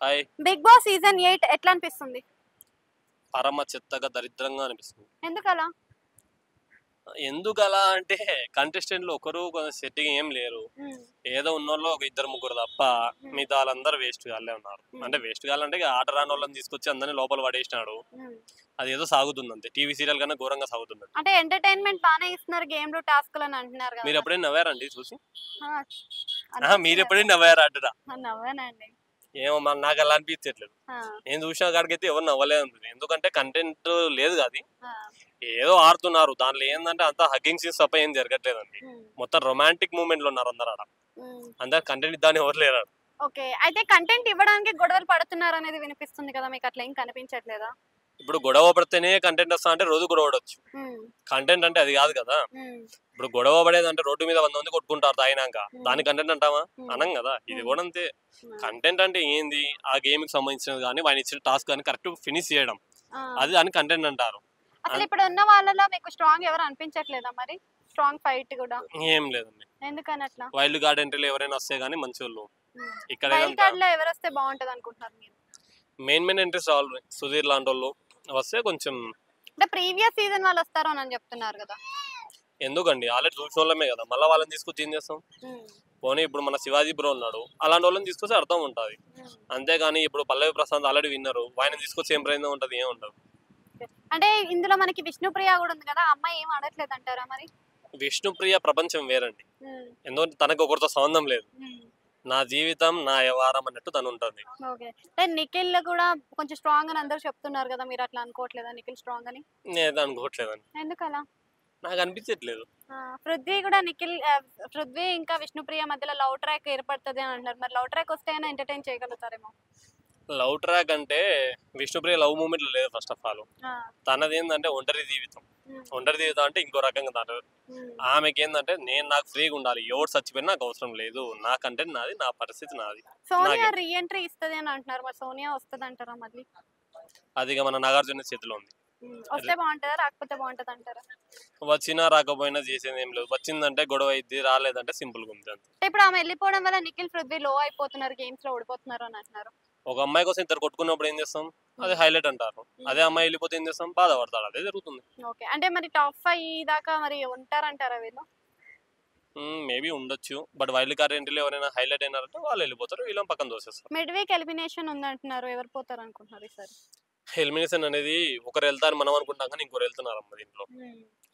Hi. Big boss season 8 ఎట్లా అనిపిస్తుంది? పరమ చెత్తగా దరిద్రంగా అనిపిస్తుంది. ఎందుకలా? ఎందుకలా అంటే కంటెస్టెంట్లు ఒకరు కొంచెం సెట్టింగ్ ఏం లేరు. ఏదో ఉన్నోళ్ళు ఒక ఇద్దరు ముగ్గురు తప్ప మిగతా వాళ్ళందరూ వేస్ట్ గాళ్ళే ఉన్నారు. అంటే వేస్ట్ గాళ్ళంటే ఇక ఆట రాని వాళ్ళని తీసుకొచ్చి అందరినీ లోపల పడేసినాడు. అది ఏదో సాగుతుంది అంతే. టీవీ సీరియల్ కన్నా ఘోరంగా సాగుతుంది. అంటే ఎంటర్‌టైన్‌మెంట్ బానే ఇస్తున్నారు గేమ్‌లు, టాస్క్‌లు అని అంటున్నారు కదా! మీరు ఎప్పుడైనా నవ్వారండి చూసి? ఆ! మీరు ఎప్పుడైనా నవ్వారా అంటున్నా? నవ్వానండి. ఏమో మరి నాకు అలా అనిపించట్లేదు. ఆ! నేను చూసిన కాడికైతే ఎవరు నవ్వలేదు అనిపించింది. ఎందుకంటే కంటెంట్ లేదు అది. ఆ! ఏదో ఆడుతున్నారు. దాంట్లో ఏందంటే అంతా హగ్గింగ్ సీన్స్ తప్ప ఏం జరగట్లేదండి. మొత్తం రొమాంటిక్ మూమెంట్లు ఉన్నారు అందరు ఆడ. అందరు కంటెంట్ ఇద్దామని ఎవరు లేరు. ఓకే. అయితే కంటెంట్ ఇవ్వడానికి గొడవలు పడుతున్నారు అనేది వినిపిస్తుంది కదా! మీకు అట్లా ఏం కనిపించట్లేదా? ఇప్పుడు గొడవ పడితేనే కంటెంట్ వస్తా అంటే రోజు గొడవ పడొచ్చు. కంటెంట్ అంటే అది కాదు కదా. ఇప్పుడు గొడవ పడేది అంటే రోడ్డు మీద 100 మంది కొట్టుకుంటారు తాగినాక. దాని కంటెంట్ అంటావా? అనం కదా. ఇది కూడా అంతే. కంటెంట్ అంటే ఏంది? ఆ గేమ్ కి సంబంధించినది కానీ వాడిని ఇచ్చిన టాస్క్ కానీ కరెక్ట్ ఫినిష్ చేయడం. అది దాని కంటెంట్ అంటారు. అసలు ఇప్పుడు ఉన్న వాళ్ళలో మీకు స్ట్రాంగ్ ఎవరు అనిపించట్లేదా మరి? స్ట్రాంగ్ ఫైట్ కూడా ఏం లేదండి. ఎందుకని అట్లా? వైల్డ్ కార్డ్ ఎంట్రీలో ఎవరైనా వస్తే గానీ మంచోళ్ళు. ఇక్కడ వైల్డ్ కార్డ్ లో ఎవరు వస్తే బాగుంటది అనుకుంటున్నారు మీరు? మెయిన్ ఎంట్రీస్ రావాలి. సుధీర్ లాంటి వాళ్ళు వస్తే కొంచెం. అంటే ప్రీవియస్ సీజన్ వాళ్ళు వస్తారు అని చెప్తున్నారు కదా. ఎందుకండి ఆల్రెడీ చూసిన వాళ్ళమే కదా, మళ్ళీ వాళ్ళని తీసుకొచ్చి ఏం చేస్తాం? పోనీ ఇప్పుడు మన శివాజీ బ్రో ఉన్నాడు, అలాంటి వాళ్ళని తీసుకొస్తే అర్థం ఉంటుంది. అంతేగాని ఇప్పుడు పల్లవి ప్రశాంత్ ఆల్రెడీ విన్నరు, ఆయన తీసుకొచ్చి ఏం ప్రయోజనం ఉంటుంది? ఏం ఉండదు. అంటే ఇందులో మనకి విష్ణుప్రియ కూడా ఉంది కదా, అమ్మాయి ఏం అడగట్లేదు అంటారా మరి? విష్ణుప్రియ ప్రపంచం వేరండి. ఎందుకంటే తనకు ఒకరితో సంబంధం లేదు. నా జీవితం నా వ్యవహారం అన్నట్టు తను ఉంటుంది. ఓకే. నిఖిల్ కూడా కొంచెం స్ట్రాంగ్ అని అందరూ చెప్తున్నారు కదా, మీరు అట్లా అనుకోవట్లేదా నిఖిల్ స్ట్రాంగ్ అని? నేను అనుకోవట్లేదండి. ఎందుకలా? నాకు అనిపించట్లేదు. పృథ్వీ కూడా పృథ్వీ ఇంకా విష్ణుప్రియ మధ్యలో లవ్ ట్రాక్ ఏర్పడుతుంది అని అంటున్నారు. మరి లవ్ ట్రాక్ వస్తే అయినా ఎంటర్టైన్ చేయగలుగుతారేమో. లవ్ ట్రాక్ అంటే విష్ణుప్రియ లవ్ మూమెంట్ లేదు. ఫస్ట్ ఆఫ్ ఆల్ తనది ఏంటంటే ఒంటరి జీవితం. ఒంటరి జీవితం అంటే ఇంకో రకంగా తను. ఆమెకి ఏంటంటే నేను నాకు ఫ్రీగా ఉండాలి, ఎవరు చచ్చిపోయినా నాకు అవసరం లేదు, నాకంటే నాది, నా పరిస్థితి నాది. సోనియా రీ ఎంట్రీ ఇస్తుంది అని అంటున్నారు, మరి సోనియా వస్తుంది అంటారా మళ్ళీ? అది మన నాగార్జున చేతిలో ఉంది. వస్తే బాగుంటుందా, రాకపోతే బాగుంటుంది అంటారా? వచ్చినా రాకపోయినా చేసేది ఏం లేదు. వచ్చిందంటే గొడవ అయింది, రాలేదంటే సింపుల్ గా ఉంది అంతే. ఇప్పుడు ఆమె వెళ్ళిపోవడం వల్ల నిఖిల్ పృథ్వీ లో అయిపోతున్నారు, గేమ్స్ లో ఓడిపోతున్నారు అని అంటున్నారు. ఒక అమ్మాయి కోసం ఇద్దరు కొట్టుకున్నప్పుడు ఏం చేస్తాం? అది హైలైట్ అంటారు. అదే అమ్మాయి వెళ్ళిపోతే ఏం చేస్తాం? బాధపడతాడు. అదే జరుగుతుంది. ఓకే. అంటే మరి టాప్ 5 దాకా మరి ఉంటారంటారా వీళ్ళు? మేబీ ఉండొచ్చు. బట్ వైల్డ్ కార్డ్ ఎంట్రీలో ఎవరైనా హైలైట్ అయినారంటే వాళ్ళు వెళ్ళిపోతారు, వీళ్ళని పక్కన తోసేస్తారు. మిడ్ వీక్ ఎలిమినేషన్ ఉందంటున్నారు, ఎవరు పోతారు అనుకుంటున్నారు ఈసారి? ఎలిమినేషన్ అనేది ఒకరు వెళ్తారు మనం అనుకుంటాం కానీ ఇంకొకరు వెళ్తున్నారు అమ్మ దీంట్లో.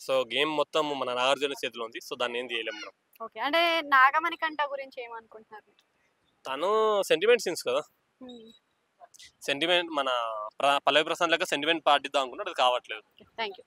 సో గేమ్ మొత్తం మన నాగార్జున చేతిలో ఉంది. సో దాన్ని ఏం చేయలేము మనం. ఓకే. అంటే నాగమణికంఠ గురించి ఏమనుకుంటున్నారు? తను సెంటిమెంట్ సీన్స్ కదా. సెంటిమెంట్ మన పల్లవి ప్రశాంత్ లెక్క సెంటిమెంట్ పాటిద్దాం అనుకున్నాడు, అది కావట్లేదు. Thank you.